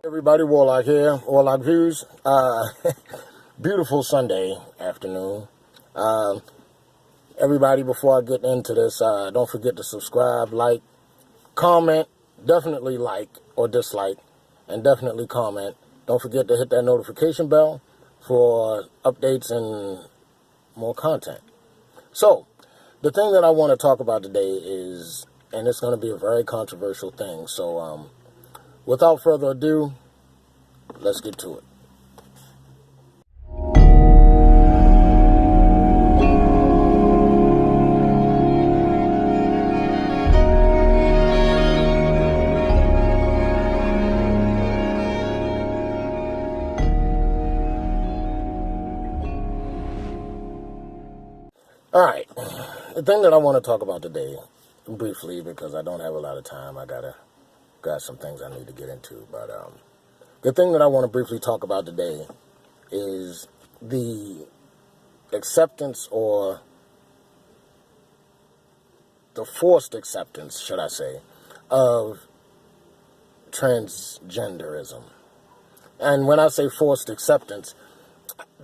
Everybody, Warlock here, Warlock Views. Beautiful Sunday afternoon. Everybody, before I get into this, don't forget to subscribe, like, comment, definitely like or dislike, and definitely comment. Don't forget to hit that notification bell for updates and more content. So, the thing that I want to talk about today is, and it's going to be a very controversial thing, so without further ado, let's get to it. Alright, the thing that I want to talk about today, briefly, because I don't have a lot of time, got some things I need to get into, but the thing that I want to briefly talk about today is the acceptance, or the forced acceptance, should I say, of transgenderism. And when I say forced acceptance,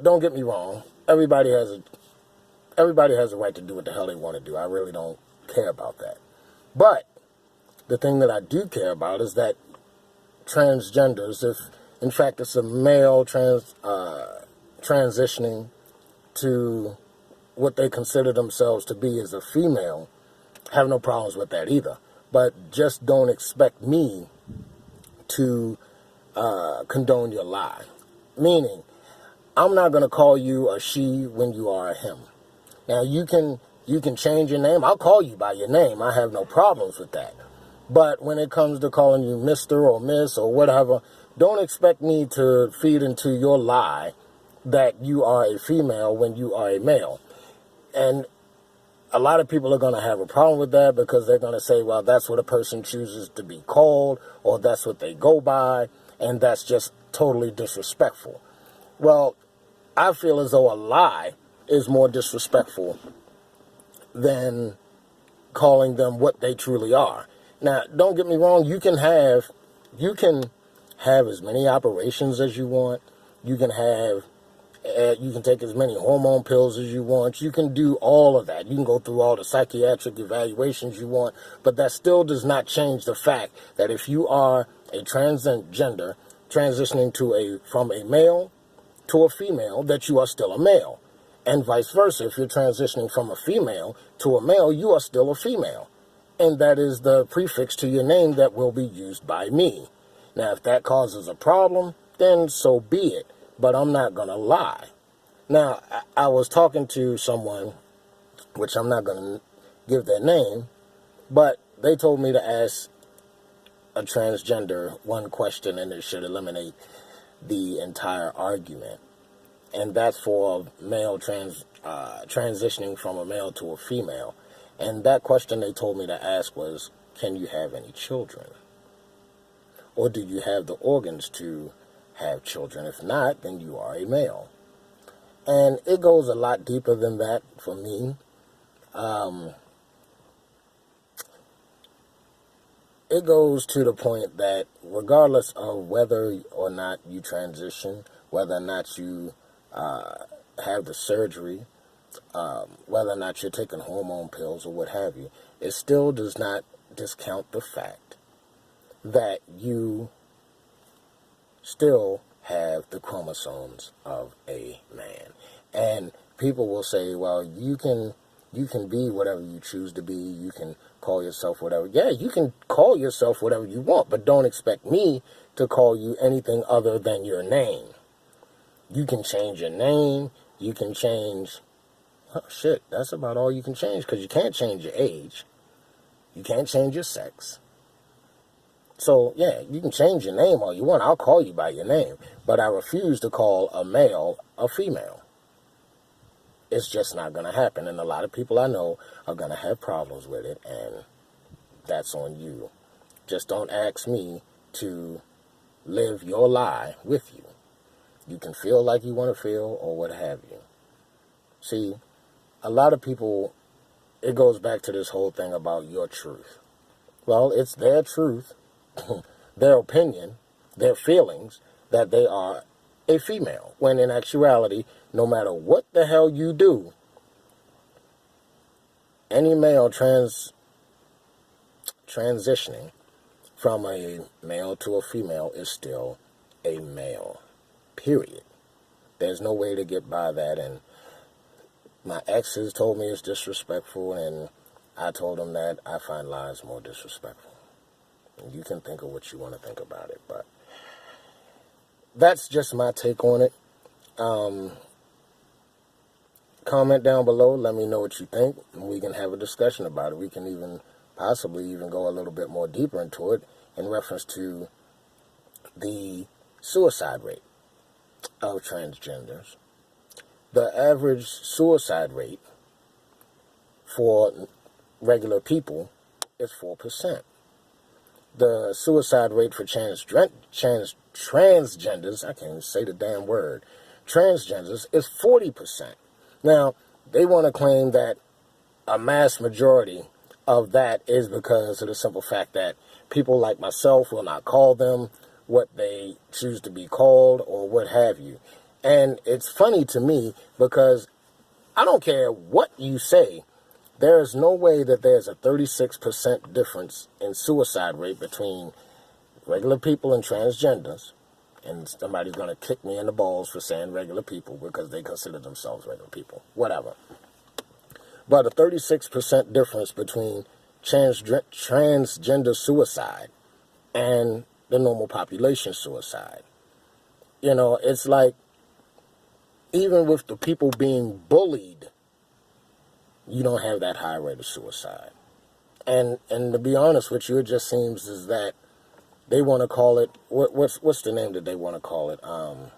don't get me wrong, everybody has a right to do what the hell they want to do. I really don't care about that. But the thing that I do care about is that transgenders, if in fact it's a male transitioning to what they consider themselves to be as a female, have no problems with that either. But just don't expect me to condone your lie. Meaning, I'm not going to call you a she when you are a him. Now, you can change your name. I'll call you by your name. I have no problems with that. But when it comes to calling you Mr. or Miss or whatever, don't expect me to feed into your lie that you are a female when you are a male. And a lot of people are going to have a problem with that because they're going to say, well, that's what a person chooses to be called, or that's what they go by, and that's just totally disrespectful. Well, I feel as though a lie is more disrespectful than calling them what they truly are. Now, don't get me wrong, you can have as many operations as you want. You can take as many hormone pills as you want. You can do all of that. You can go through all the psychiatric evaluations you want, but that still does not change the fact that if you are a transgender transitioning from a male to a female, that you are still a male. And vice versa, if you're transitioning from a female to a male, you are still a female. And that is the prefix to your name that will be used by me. Now, if that causes a problem, then so be it. But I'm not going to lie. Now, I was talking to someone, which I'm not going to give their name, but they told me to ask a transgender one question, and it should eliminate the entire argument. And that's for male transitioning from a male to a female. And that question they told me to ask was, can you have any children? Or do you have the organs to have children? If not, then you are a male. And it goes a lot deeper than that for me. It goes to the point that regardless of whether or not you transition, whether or not you have the surgery, whether or not you're taking hormone pills or what have you, it still does not discount the fact that you still have the chromosomes of a man. And people will say, well, you can be whatever you choose to be, you can call yourself whatever. Yeah, you can call yourself whatever you want, but don't expect me to call you anything other than your name. You can change your name, you can change, oh shit, that's about all you can change, because you can't change your age, you can't change your sex. So, yeah, you can change your name all you want, I'll call you by your name, but I refuse to call a male a female. It's just not going to happen, and a lot of people I know are going to have problems with it, and that's on you. Just don't ask me to live your lie with you. You can feel like you want to feel or what have you. See, a lot of people, it goes back to this whole thing about your truth. Well, it's their truth, their opinion, their feelings that they are a female, when in actuality, no matter what the hell you do, any male transitioning from a male to a female is still a male, period. There's no way to get by that, and my exes told me it's disrespectful, and I told them that I find lies more disrespectful. And you can think of what you want to think about it, but that's just my take on it. Comment down below. Let me know what you think, and we can have a discussion about it. We can even possibly even go a little bit more deeper into it in reference to the suicide rate of transgenders. The average suicide rate for regular people is 4%. The suicide rate for transgenders, I can't even say the damn word, transgenders, is 40%. Now, they want to claim that a mass majority of that is because of the simple fact that people like myself will not call them what they choose to be called or what have you. And it's funny to me because I don't care what you say, there is no way that there's a 36% difference in suicide rate between regular people and transgenders. And somebody's going to kick me in the balls for saying regular people because they consider themselves regular people. Whatever. But a 36% difference between transgender suicide and the normal population suicide. You know, it's like, even with the people being bullied, you don't have that high rate of suicide. And to be honest with you, it just seems as that they want to call it, what's the name that they want to call it? Oh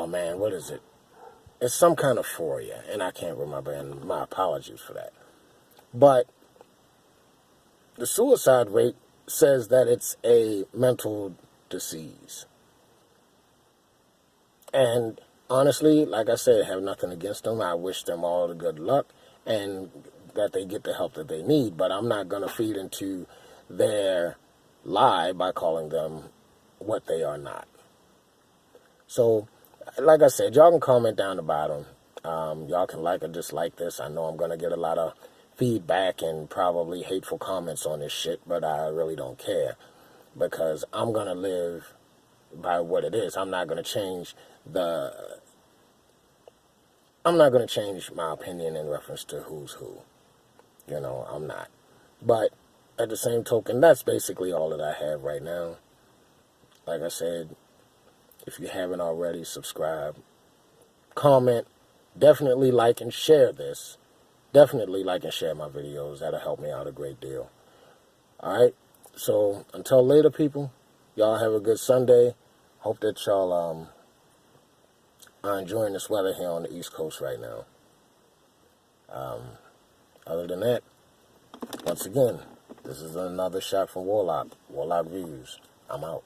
man, what is it? It's some kind of phoria, and I can't remember, and my apologies for that. But the suicide rate says that it's a mental disease. And honestly, like I said, I have nothing against them. I wish them all the good luck and that they get the help that they need. But I'm not going to feed into their lie by calling them what they are not. So, like I said, y'all can comment down the bottom. Y'all can like or dislike this. I know I'm going to get a lot of feedback and probably hateful comments on this shit, but I really don't care because I'm going to live by what it is. I'm not going to change my opinion in reference to who's who. You know, I'm not. But at the same token, that's basically all that I have right now. Like I said, if you haven't already, subscribe, comment, definitely like and share this. Definitely like and share my videos. That'll help me out a great deal. Alright? So, until later, people, y'all have a good Sunday. Hope that y'all are enjoying this weather here on the East Coast right now. Other than that, once again, this is another shot from Warlock Views. I'm out.